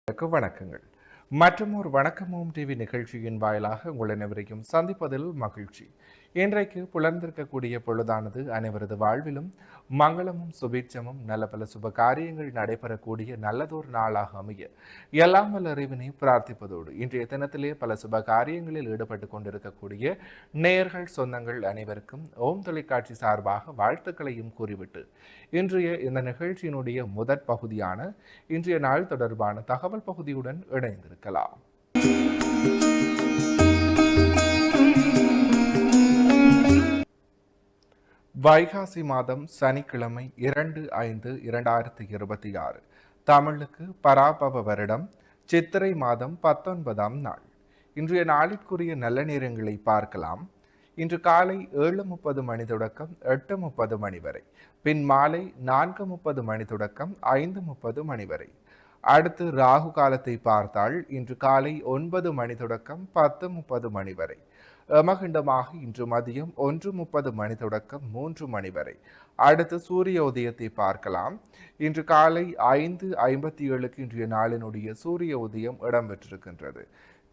வணக்கங்கள். மற்றொரு வணக்கமும் டிவி நிகழ்ச்சியின் வாயிலாக உங்கள் அனைவரையும் சந்திப்பதில் மகிழ்ச்சி. இன்றைக்கு புலர்ந்திருக்கக்கூடிய பொழுதானது அனைவரது வாழ்விலும் மங்களமும் சுபீட்சமும் நல்ல பல சுப காரியங்கள் நடைபெறக்கூடிய நல்லதொரு நாளாக அமைய எல்லாம் வல்ல இறைவனை பிரார்த்திப்பதோடு இன்றைய தினத்திலே பல சுப காரியங்களில் ஈடுபட்டு கொண்டிருக்கக்கூடிய நேயர்கள் சொந்தங்கள் அனைவருக்கும் ஓம் தொலைக்காட்சி சார்பாக வாழ்த்துக்களையும் கூறிவிட்டு இன்றைய இந்த நிகழ்ச்சியினுடைய முதற் பகுதியான இன்றைய நாள் தொடர்பான தகவல் பகுதியுடன் இணைந்திருக்கலாம். வைகாசி மாதம் சனிக்கிழமை 2/5/2026 தமிழுக்கு பராபவ வருடம் சித்திரை மாதம் 19ஆம் நாள். இன்றைய நாளிற்குரிய நல்ல நேரங்களை பார்க்கலாம். இன்று காலை 7:30 மணி தொடக்கம் 8:30 மணி வரை, பின் மாலை 4:30 மணி தொடக்கம் 5:30 மணி வரை. அடுத்து ராகு காலத்தை பார்த்தால் இன்று காலை 9 மணி தொடக்கம் 10:30 மணி வரை. யமகண்டமாக இன்று மதியம் 1:30 மணி தொடக்கம் 3 மணி வரை. அடுத்து சூரிய உதயத்தை பார்க்கலாம். இன்று காலை 5:57 இன்றைய நாளினுடைய சூரிய உதயம் இடம்பெற்றிருக்கின்றது.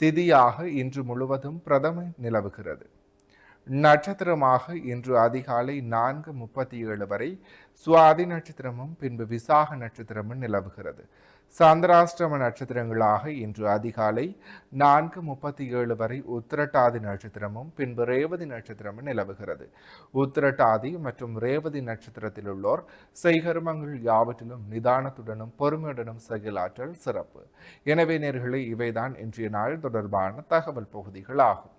திதியாக இன்று முழுவதும் பிரதமை நிலவுகிறது. நட்சத்திரமாக இன்று அதிகாலை 4:37 வரை சுவாதி நட்சத்திரமும் பின்பு விசாக நட்சத்திரமும் நிலவுகிறது. சந்திராஷ்டம நட்சத்திரங்களாக இன்று அதிகாலை 4:37 வரை உத்திரட்டாதி நட்சத்திரமும் பின்பு ரேவதி நட்சத்திரமும் நிலவுகிறது. உத்திரட்டாதி மற்றும் ரேவதி நட்சத்திரத்தில் உள்ளோர் செய்கர்மங்கள் யாவற்றிலும் நிதானத்துடனும் பொறுமையுடனும் செயலாற்றல் சிறப்பு. எனவே நேயர்களே, இவைதான் இன்றைய நாள் தொடர்பான தகவல் பகுதிகள் ஆகும்.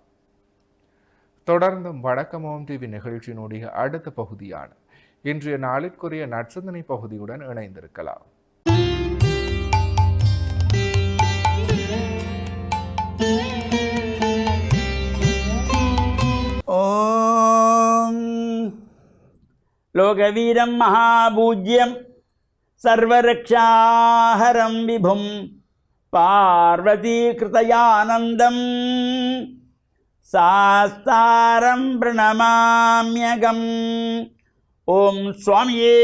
தொடர்ந்தும் வணக்கமோம் டிவி நிகழ்ச்சியினுடைய அடுத்த பகுதியான இன்றைய நாளிற்குரிய நற்சிந்தனை பகுதியுடன் இணைந்திருக்கலாம். ஓம் லோகவீரம் மகாபூஜ்யம் சர்வரக்ஷாஹரம் விபும் பார்வதீகிருதயானந்தம் சாஸ்தாரம் பிரணமாம்யகம். ஓம் சுவாமியே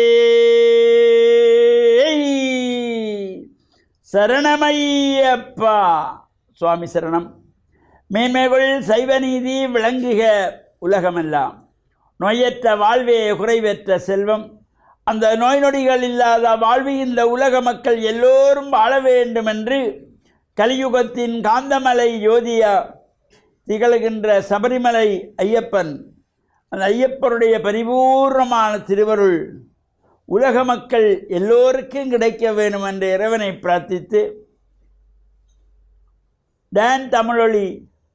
சரணமையப்பா. சுவாமி சரணம். மேன்மைகள் சைவநீதி விளங்குக உலகமெல்லாம். நோயற்ற வாழ்வே குறைவற்ற செல்வம். அந்த நோய் நொடிகள் இல்லாத வாழ்வு இந்த உலக மக்கள் எல்லோரும் வாழ வேண்டும் என்று கலியுகத்தின் காந்தமலை ஜோதியா திகழ்கின்ற சபரிமலை ஐயப்பன், அந்த ஐயப்பனுடைய பரிபூர்ணமான திருவருள் உலக மக்கள் எல்லோருக்கும் கிடைக்க வேண்டும் என்று இறைவனை பிரார்த்தித்து, டான் தமிழொலி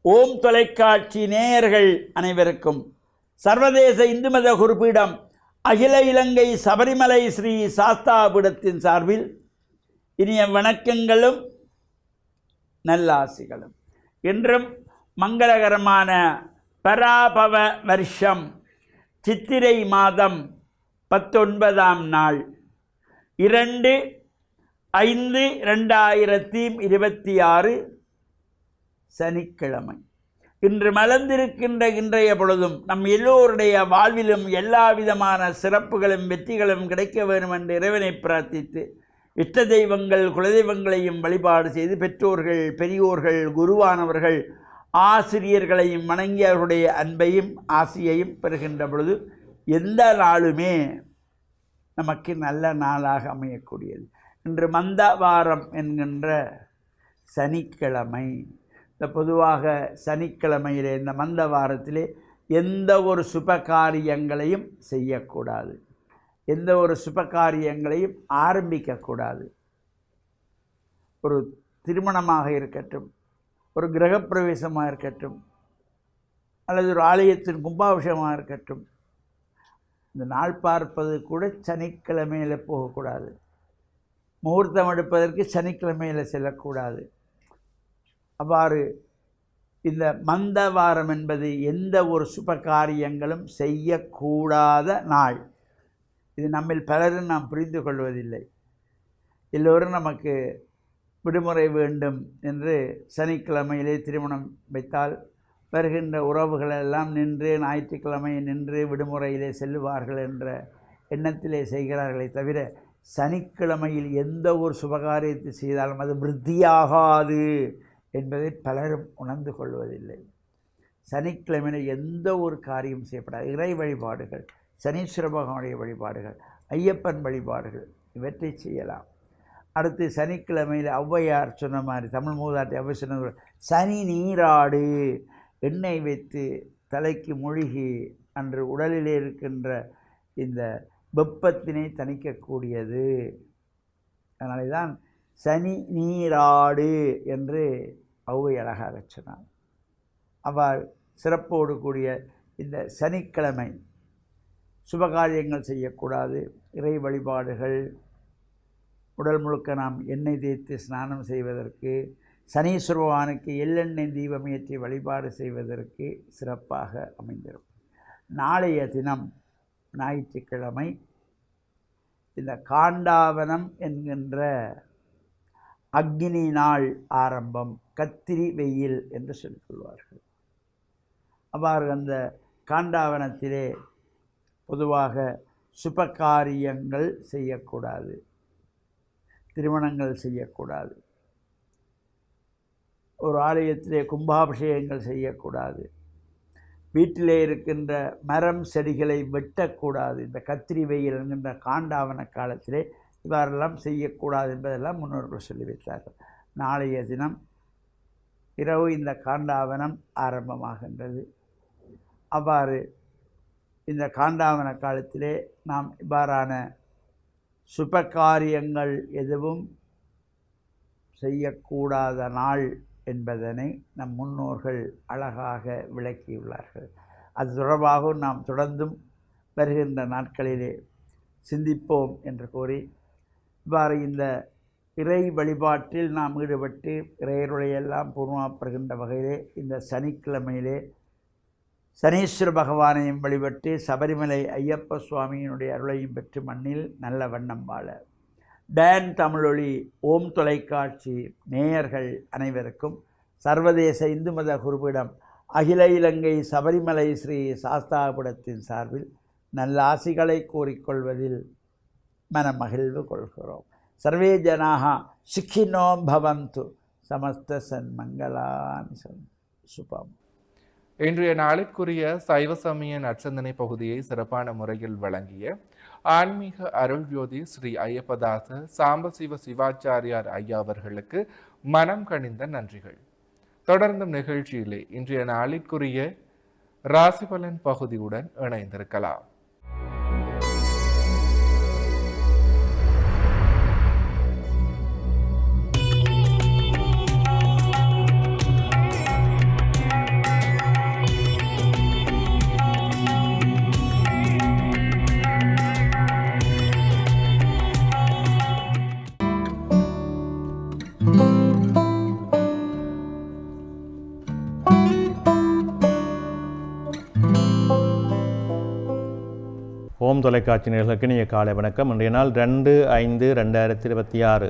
ஓம் தொலைக்காட்சி நேயர்கள் அனைவருக்கும் சர்வதேச இந்து மத குறிப்பீடம் அகில இலங்கை சபரிமலை ஸ்ரீ சாஸ்தாபீடத்தின் சார்பில் இனிய வணக்கங்களும் நல்லாசிகளும். இன்றும் மங்களகரமான பராபவ வருஷம் சித்திரை மாதம் 19ஆம் நாள் 2/5/2026 சனிக்கிழமை. இன்று மலர்ந்திருக்கின்ற இன்றைய பொழுதும் நம் எல்லோருடைய வாழ்விலும் எல்லா விதமான சிறப்புகளும் வெற்றிகளும் கிடைக்க வேண்டும் என்று இறைவனை பிரார்த்தித்து, இஷ்ட தெய்வங்கள் குலதெய்வங்களையும் வழிபாடு செய்து, பெற்றோர்கள் பெரியோர்கள் குருவானவர்கள் ஆசிரியர்களையும் வணங்கி அவருடைய அன்பையும் ஆசியையும் பெறுகின்ற பொழுது எந்த நாளுமே நமக்கு நல்ல நாளாக அமையக்கூடியது. இன்று மந்தவாரம் என்கின்ற சனிக்கிழமை. இந்த பொதுவாக சனிக்கிழமையிலே, இந்த மந்த வாரத்திலே எந்த ஒரு சுப காரியங்களையும் செய்யக்கூடாது, எந்த ஒரு சுப காரியங்களையும் ஆரம்பிக்கக்கூடாது. ஒரு திருமணமாக இருக்கட்டும், ஒரு கிரகப்பிரவேசமாக இருக்கட்டும், அல்லது ஒரு ஆலயத்தின் கும்பாபிஷேகமாக இருக்கட்டும், இந்த நாள் பார்ப்பது கூட சனிக்கிழமையில் போகக்கூடாது. முகூர்த்தம் எடுப்பதற்கு சனிக்கிழமையில் செல்லக்கூடாது. அவ்வாறு இந்த மந்த வாரம் என்பது எந்த ஒரு சுப காரியங்களும் செய்யக்கூடாத நாள். இது நம்மில் பலரும் நாம் புரிந்து கொள்வதில்லை. எல்லோரும் நமக்கு விடுமுறை வேண்டும் என்று சனிக்கிழமையிலே திருமணம் வைத்தால் வருகின்ற உறவுகளெல்லாம் நின்று ஞாயிற்றுக்கிழமை நின்று விடுமுறையிலே செல்லுவார்கள் என்ற எண்ணத்திலே செய்கிறார்களே தவிர, சனிக்கிழமையில் எந்த ஒரு சுபகாரியத்தை செய்தாலும் அது விருத்தியாகாது என்பதை பலரும் உணர்ந்து கொள்வதில்லை. சனிக்கிழமையில் எந்த ஒரு காரியம் செய்யப்படாது. இறை வழிபாடுகள், சனீஸ்வர பகவானுடைய வழிபாடுகள், ஐயப்பன் வழிபாடுகள் இவற்றை செய்யலாம். அடுத்து சனிக்கிழமையில் ஔவையார் சொன்ன மாதிரி, தமிழ் மூதாட்டி ஔவை சொன்ன சனி நீராடு, எண்ணெய் வைத்து தலைக்கு மூழ்கி அன்று உடலிலே இருக்கின்ற இந்த வெப்பத்தினை தணிக்கக்கூடியது. அதனாலே தான் சனி நீராடு என்று ஔவை அழகாக சொன்னார். அவ்வாறு சிறப்போடு கூடிய இந்த சனிக்கிழமை சுபகாரியங்கள் செய்யக்கூடாது. இறை வழிபாடுகள், உடல் முழுக்க நாம் எண்ணெய் தேய்த்து ஸ்நானம் செய்வதற்கு, சனீஸ்வர பகவானுக்கு எள்ளெண்ணெய் தீபம் ஏற்றி வழிபாடு செய்வதற்கு சிறப்பாக அமைந்திருக்கும். நாளைய தினம் ஞாயிற்றுக்கிழமை இந்த காண்டாவனம் என்கின்ற அக்னி நாள் ஆரம்பம், கத்திரி வெயில் என்று சொல்லிக்கொள்வார்கள். அவ்வாறு அந்த காண்டாவனத்திலே பொதுவாக சுபகாரியங்கள் செய்யக்கூடாது, திருமணங்கள் செய்யக்கூடாது, ஒரு ஆலயத்திலே கும்பாபிஷேகங்கள் செய்யக்கூடாது, வீட்டிலே இருக்கின்ற மரம் செடிகளை வெட்டக்கூடாது. இந்த கத்திரி வெயில் என்கின்ற காண்டாவன காலத்திலே இவ்வாறெல்லாம் செய்யக்கூடாது என்பதெல்லாம் முன்னோர்கள் சொல்லி வைத்தார்கள். நாளைய தினம் இரவு இந்த காண்டாவனம் ஆரம்பமாகின்றது. அவ்வாறு இந்த காண்டாவன காலத்திலே நாம் இவ்வாறான சுபகாரியங்கள் எதுவும் செய்யக்கூடாத நாள் என்பதனை நம் முன்னோர்கள் அழகாக விளக்கியுள்ளார்கள். அது தொடர்பாக நாம் தொடர்ந்தும் வருகின்ற நாட்களிலே சிந்திப்போம் என்று கூறி, இவ்வாறு இந்த இறை வழிபாட்டில் நாம் ஈடுபட்டு இறையருளையெல்லாம் பூர்ணமாப்படுகின்ற வகையிலே இந்த சனிக்கிழமையிலே சனீஸ்வர பகவானையும் வழிபட்டு சபரிமலை ஐயப்ப சுவாமியினுடைய அருளையும் பெற்று மண்ணில் நல்ல வண்ணம் வாழ டான் தமிழொலி ஓம் தொலைக்காட்சி நேயர்கள் அனைவருக்கும் சர்வதேச இந்து மத குருபீடம் அகில இலங்கை சபரிமலை ஸ்ரீ சாஸ்தாபுடத்தின் சார்பில் நல்ல ஆசிகளை கூறிக்கொள்வதில் மனமகிழ்வு கொள்கிறோம். சர்வே ஜனாக சுக்கினோ பவந்து, சமஸ்த சன்மங்களானி சுபம். இன்றைய நாளுக்குரிய சைவ சமய நற்சந்தனை பகுதியை சிறப்பான முறையில் வழங்கிய ஆன்மீக அருள்ஜோதி ஸ்ரீ ஐயப்பதாச சாம்பசிவ சிவாச்சாரியார் ஐயா அவர்களுக்கு மனம் கனிந்த நன்றிகள். தொடர்ந்தும் நிகழ்ச்சியிலே இன்றைய நாளிற்குரிய ராசிபலன் பகுதியுடன் இணைந்திருக்கலாம். ஓம் தொலைக்காட்சி நேயர்களுக்கு இனிய காலை வணக்கம். இன்றைய நாள் 2/5/2026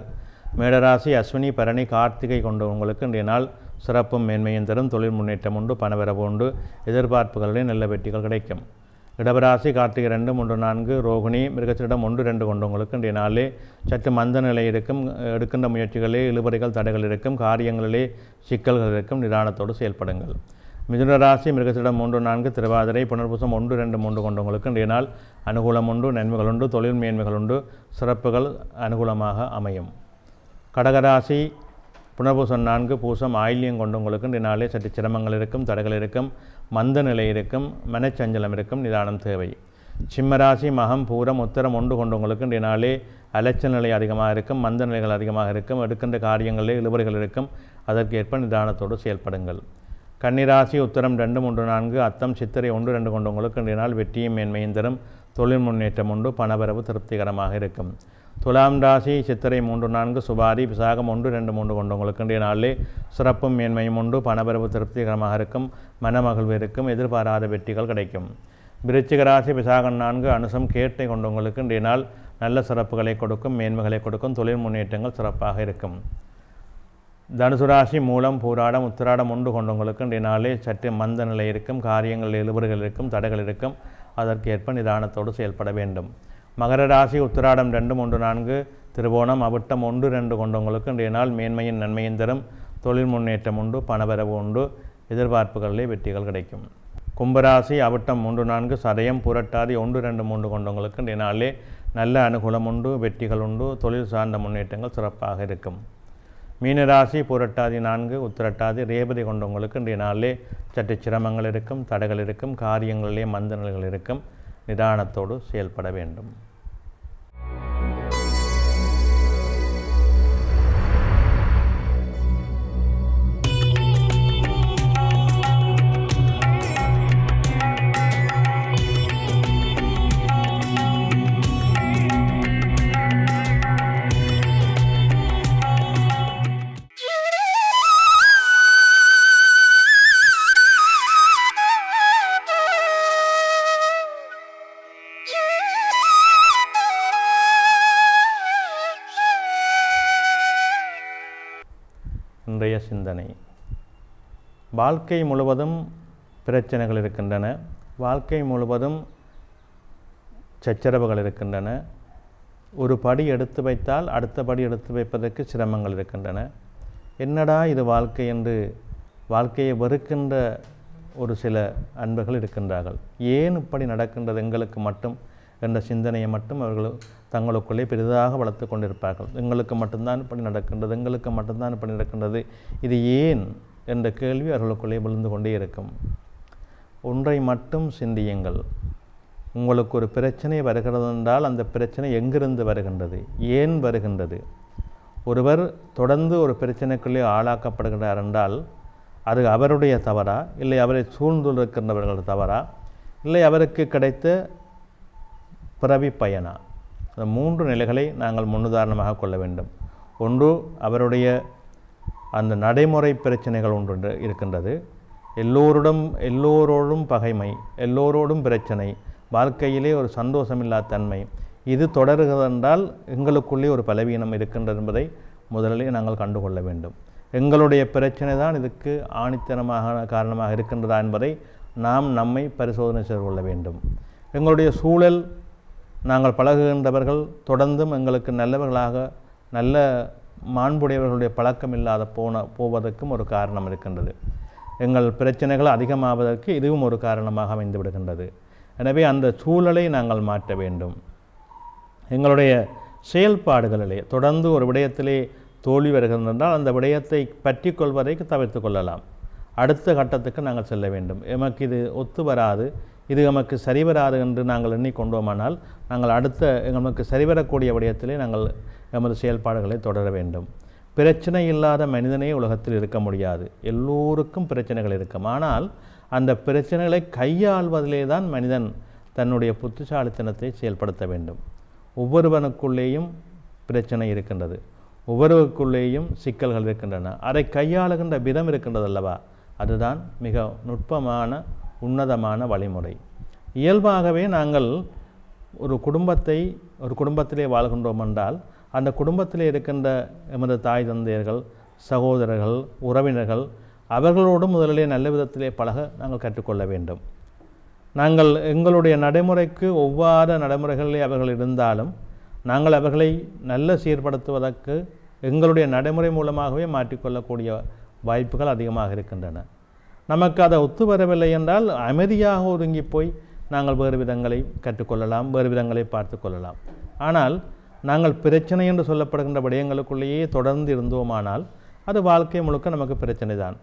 மேடராசி அஸ்வினி பரணி கார்த்திகை கொண்ட உங்களுக்கு இன்றைய நாள் சிறப்பும் மேன்மையும் தரும். தொழில் முன்னேற்றம் உண்டு, பணவரவு உண்டு, எதிர்பார்ப்புகளில் நல்ல வெற்றிகள் கிடைக்கும். இடபராசி கார்த்திகை 2, 3, 4, ரோகிணி மிருகச்சிடம் 1, 2 கொண்டவங்களுக்கு இன்றைய நாளிலே சற்று மந்த நிலை இருக்கும். எடுக்கின்ற முயற்சிகளே இழுபறிகள் தடைகள் இருக்கும். காரியங்களிலே சிக்கல்கள் இருக்கும். நிதானத்தோடு செயல்படுங்கள். மிதுன ராசி மிருகச்சிடம் 3, 4, திருவாதிரை புனர்பூசம் 1, 2, 3 கொண்டவங்களுக்கு இன்றைய நாள் அனுகூலம் உண்டு, நன்மைகள் உண்டு, தொழில் மேன்மைகள் உண்டு, சிறப்புகள் அனுகூலமாக அமையும். கடகராசி புனர்பூசம் 4, பூசம் ஆயில்யம் கொண்டவங்களுக்கு இன்றைய நாளே சற்று சிரமங்கள் இருக்கும், தடைகள் இருக்கும், மந்த நிலை இருக்கும், மனச்சஞ்சலம் இருக்கும், நிதானம் தேவை. சிம்மராசி மகம் பூரம் உத்தரம் 1 கொண்டவங்களுக்கு இன்றைய நாளே அலைச்சல் நிலை அதிகமாக இருக்கும், மந்த நிலைகள் அதிகமாக இருக்கும், எடுக்கின்ற காரியங்களிலே இழுபறிகள் இருக்கும். அதற்கேற்ப நிதானத்தோடு செயல்படுங்கள். கன்னிராசி உத்தரம் 2, 3, 4, அத்தம் சித்திரை 1, 2 கொண்டவங்களுக்கு இன்றைய நாள் வெற்றியும் மேன்மையும் தரும். தொழில் முன்னேற்றம் உண்டு, பணவரவு திருப்திகரமாக இருக்கும். துலாம் ராசி சித்திரை 3, 4, சுபாரி விசாகம் 1, 2, 3 கொண்டவங்களுக்கு இன்றைய நாளிலே சிறப்பும் மேன்மையும் உண்டு, பணவரவு திருப்திகரமாக இருக்கும், மனமகிழ்வு இருக்கும், எதிர்பாராத வெற்றிகள் கிடைக்கும். விருச்சிக ராசி விசாகம் 4, அனுசம் கேட்டை கொண்டவங்களுக்கு இன்றைய நாள் நல்ல சிறப்புகளை கொடுக்கும், மேன்மைகளை கொடுக்கும், தொழில் முன்னேற்றங்கள் சிறப்பாக இருக்கும். தனுசு ராசி மூலம் பூராடம் உத்திராடம் 1 கொண்டவங்களுக்கு இன்றைய நாளே சற்று மந்த நிலை இருக்கும், காரியங்கள் இழுபறிகள் இருக்கும், தடைகள் இருக்கும். அதற்கேற்ப நிதானத்தோடு செயல்பட வேண்டும். மகர ராசி உத்திராடம் 2, 3, 4, திருவோணம் அவிட்டம் 1, 2 கொண்டவங்களுக்கு இன்றைய நாள் மேன்மையின் நன்மையின் தரும், தொழில் முன்னேற்றம் உண்டு, பணவரவு உண்டு, எதிர்பார்ப்புகளிலே வெற்றிகள் கிடைக்கும். கும்பராசி அவிட்டம் 3, 4, சதயம் புரட்டாதி 1, 2, 3 கொண்டவங்களுக்கு இன்றைய நாளிலே நல்ல அனுகூலம் உண்டு, வெற்றிகள் உண்டு, தொழில் சார்ந்த முன்னேற்றங்கள் சிறப்பாக இருக்கும். மீனராசி புரட்டாதி 4, உத்திரட்டாதி ரேவதி கொண்டவங்களுக்கு இன்றைய நாளிலே சற்று சிரமங்கள் இருக்கும், தடைகள் இருக்கும், காரியங்களிலே மந்த நிலைகள் இருக்கும், நிதானத்தோடு செயல்பட வேண்டும். இன்றைய சிந்தனை: வாழ்க்கை முழுவதும் பிரச்சனைகள் இருக்கின்றன, வாழ்க்கை முழுவதும் சச்சரவுகள் இருக்கின்றன. ஒரு படி எடுத்து வைத்தால் அடுத்த படி எடுத்து வைப்பதற்கு சிரமங்கள் இருக்கின்றன. என்னடா இது வாழ்க்கை என்று வாழ்க்கையை வெறுக்கின்ற ஒரு சில அன்பர்கள் இருக்கின்றார்கள். ஏன் இப்படி நடக்கின்றது எங்களுக்கு மட்டும் என்ற சிந்தனையை மட்டும் அவர்கள் தங்களுக்குள்ளே பெரிதாக வளர்த்து கொண்டிருப்பார்கள். எங்களுக்கு மட்டும்தான் இப்படி நடக்கின்றது, எங்களுக்கு மட்டும்தான் இப்படி நடக்கின்றது, இது ஏன் என்ற கேள்வி அவர்களுக்குள்ளே விழுந்து கொண்டே இருக்கும். ஒன்றை மட்டும் சிந்தியுங்கள். உங்களுக்கு ஒரு பிரச்சனை வருகிறது என்றால் அந்த பிரச்சனை எங்கிருந்து வருகின்றது, ஏன் வருகின்றது? ஒருவர் தொடர்ந்து ஒரு பிரச்சனைக்குள்ளே ஆளாக்கப்படுகிறார் என்றால் அது அவருடைய தவறா, இல்லை அவரை சூழ்ந்திருக்கின்றவர்கள் தவறா, இல்லை அவருக்கு கிடைத்த பிறவி பயனா? அந்த 3 நிலைகளை நாங்கள் முன்னுதாரணமாக கொள்ள வேண்டும். ஒன்று, அவருடைய அந்த நடைமுறை பிரச்சனைகள் ஒன்று இருக்கின்றது. எல்லோரோடும் பகைமை, எல்லோரோடும் பிரச்சனை, வாழ்க்கையிலே ஒரு சந்தோஷமில்லாத தன்மை, இது தொடருகிறதென்றால் எங்களுக்குள்ளே ஒரு பலவீனம் இருக்கின்றது என்பதை முதலிலே நாங்கள் கண்டுகொள்ள வேண்டும். எங்களுடைய பிரச்சனை தான் இதுக்கு ஆணித்தனமாக காரணமாக இருக்கின்றதா என்பதை நாம் நம்மை பரிசோதனை செய்து கொள்ள வேண்டும். எங்களுடைய சூழல், நாங்கள் பழகுகின்றவர்கள் தொடர்ந்தும் எங்களுக்கு நல்லவர்களாக, நல்ல மாண்புடையவர்களுடைய பழக்கம் இல்லாத போவதற்கும் ஒரு காரணம் இருக்கின்றது. எங்கள் பிரச்சனைகள் அதிகமாவதற்கு இதுவும் ஒரு காரணமாக அமைந்து விடுகின்றது. எனவே அந்த சூழலை நாங்கள் மாற்ற வேண்டும். எங்களுடைய செயல்பாடுகளிலே தொடர்ந்து ஒரு விடயத்திலே தோல்வி வருகின்றனால் அந்த விடயத்தை பற்றி கொள்வதை தவிர்த்து கொள்ளலாம். அடுத்த கட்டத்துக்கு நாங்கள் செல்ல வேண்டும். எமக்கு இது ஒத்து வராது, இது நமக்கு சரிவராது என்று நாங்கள் எண்ணிக்கொண்டோமானால் நாங்கள் அடுத்த நமக்கு சரிவரக்கூடிய விடயத்திலே நாங்கள் எமது செயல்பாடுகளை தொடர வேண்டும். பிரச்சனை இல்லாத மனிதனே உலகத்தில் இருக்க முடியாது. எல்லோருக்கும் பிரச்சனைகள் இருக்கும். ஆனால் அந்த பிரச்சனைகளை கையாள்வதிலே தான் மனிதன் தன்னுடைய புத்திசாலித்தனத்தை செயல்படுத்த வேண்டும். ஒவ்வொருவனுக்குள்ளேயும் பிரச்சனை இருக்கின்றது, ஒவ்வொருவருக்குள்ளேயும் சிக்கல்கள் இருக்கின்றன. அதை கையாளுகின்ற விதம் இருக்கின்றது அல்லவா, அதுதான் மிக நுட்பமான உன்னதமான வழிமுறை. இயல்பாகவே நாங்கள் ஒரு குடும்பத்திலே வாழ்கின்றோம் என்றால் அந்த குடும்பத்திலே இருக்கின்ற எமது தாய் தந்தையர்கள், சகோதரர்கள், உறவினர்கள், அவர்களோடு முதலிலே நல்ல விதத்திலே பழக நாங்கள் கற்றுக்கொள்ள வேண்டும். நாங்கள் எங்களுடைய நடைமுறைக்கு ஒவ்வாத நடைமுறைகளிலே அவர்கள் இருந்தாலும் நாங்கள் அவர்களை நல்ல சீர்படுத்துவதற்கு எங்களுடைய நடைமுறை மூலமாகவே மாற்றிக்கொள்ளக்கூடிய வாய்ப்புகள் அதிகமாக இருக்கின்றன. நமக்கு அதை ஒத்து வரவில்லை என்றால் அமைதியாக ஒதுங்கி போய் நாங்கள் வேறு விதங்களை கற்றுக்கொள்ளலாம், வேறு விதங்களை பார்த்து கொள்ளலாம். ஆனால் நாங்கள் பிரச்சனை என்று சொல்லப்படுகின்ற விடயங்களுக்குள்ளேயே தொடர்ந்து இருந்தோமானால் அது வாழ்க்கை முழுக்க நமக்கு பிரச்சனை தான்.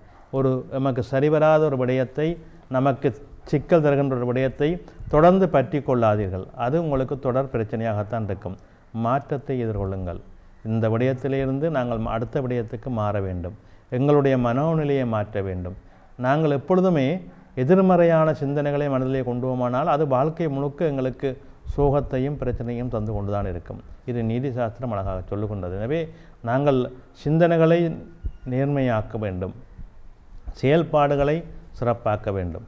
நமக்கு சரிவராத ஒரு விடயத்தை, நமக்கு சிக்கல் தருகின்ற ஒரு விடயத்தை தொடர்ந்து பற்றி கொள்ளாதீர்கள். அது உங்களுக்கு தொடர் பிரச்சனையாகத்தான் இருக்கும். மாற்றத்தை எதிர்கொள்ளுங்கள். இந்த விடயத்திலிருந்து நாங்கள் அடுத்த விடயத்துக்கு மாற வேண்டும். எங்களுடைய மனோநிலையை மாற்ற வேண்டும். நாங்கள் எப்பொழுதுமே எதிர்மறையான சிந்தனைகளை மனதிலே கொண்டு போமானால் அது வாழ்க்கை முழுக்க எங்களுக்கு சோகத்தையும் பிரச்சனையும் தந்து கொண்டு தான் இருக்கும். இது நீதி சாஸ்திரம் அழகாக சொல்லுகின்றது. எனவே நாங்கள் சிந்தனைகளை நேர்மையாக்க வேண்டும், செயல்பாடுகளை சிறப்பாக்க வேண்டும்.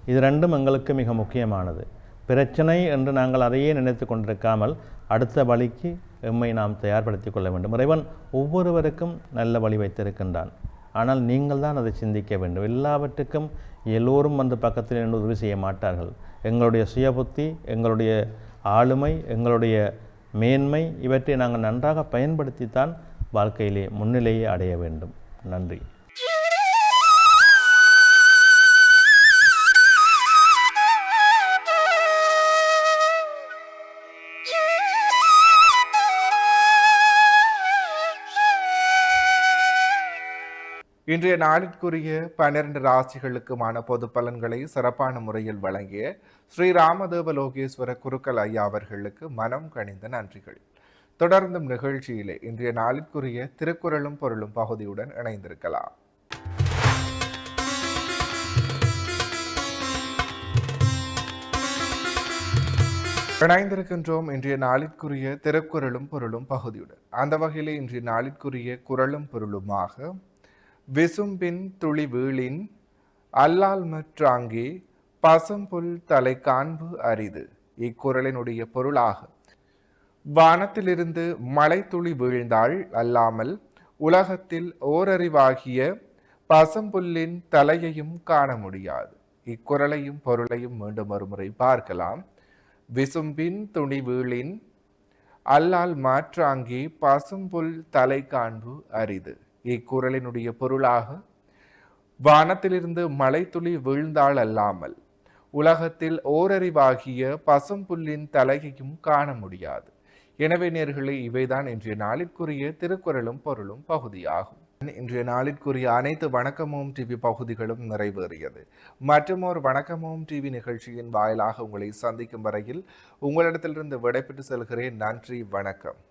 இது ரெண்டும் எங்களுக்கு மிக முக்கியமானது. பிரச்சனை என்று நாங்கள் அதையே நினைத்து கொண்டிருக்காமல் அடுத்த வழிக்கு எம்மை நாம் தயார்படுத்தி கொள்ள வேண்டும். இறைவன் ஒவ்வொருவருக்கும் நல்ல வழி வைத்திருக்கின்றான். ஆனால் நீங்கள் தான் அதை சிந்திக்க வேண்டும். எல்லாவற்றுக்கும் எல்லோரும் வந்து பக்கத்தில் நின்று உதவி செய்ய மாட்டார்கள். எங்களுடைய சுய புத்தி, எங்களுடைய ஆளுமை, எங்களுடைய மேன்மை இவற்றை நாங்கள் நன்றாக பயன்படுத்தித்தான் வாழ்க்கையிலே முன்னிலையை அடைய வேண்டும். நன்றி. இன்றைய நாளிற்குரிய 12 ராசிகளுக்குமான பொது பலன்களை சிறப்பான முறையில் வழங்கிய ஸ்ரீ ராமதேவ லோகேஸ்வர குருக்கள் ஐயா அவர்களுக்கு மனம் கனிந்த நன்றிகள். தொடர்ந்தும் நிகழ்ச்சியிலே இன்றைய நாளிற்குரிய திருக்குறளும் பொருளும் பகுதியுடன் இணைந்திருக்கலாம். இணைந்திருக்கின்றோம் இன்றைய நாளிற்குரிய திருக்குறளும் பொருளும் பகுதியுடன். அந்த வகையிலே இன்றைய நாளிற்குரிய குறளும் பொருளுமாக விசும்பின் துளி வீழின் அல்லால் மற்றாங்கே பசும்புல் தலை காண்பு அரிது. இக்குறளினுடைய பொருளாக வானத்திலிருந்து மழை துளி வீழ்ந்தால் அல்லாமல் உலகத்தில் ஓரறிவாகிய பசும்புல்லின் தலையையும் காண முடியாது. இக்குறளையும் பொருளையும் மீண்டும் ஒருமுறை பார்க்கலாம். விசும்பின் துணி வீழின் அல்லால் மாற்றாங்கே பசும்புல் தலை காண்பு அரிது. இக்குறளினுடைய பொருளாக வானத்திலிருந்து மழை துளி வீழ்ந்தால் அல்லாமல் உலகத்தில் ஓரறிவாகிய பசும்புல்லின் தலையையும் காண முடியாது. எனவே நேர்களே, இவைதான் இன்றைய நாளிற்குரிய திருக்குறளும் பொருளும் பகுதியாகும். இன்றைய நாளிற்குரிய அனைத்து வணக்கமும் டிவி பகுதிகளும் நிறைவேறியது. மற்றுமோர் வணக்கமும் டிவி நிகழ்ச்சியின் வாயிலாக உங்களை சந்திக்கும் வரையில் உங்களிடத்திலிருந்து விடைபெற்று செல்கிறேன். நன்றி, வணக்கம்.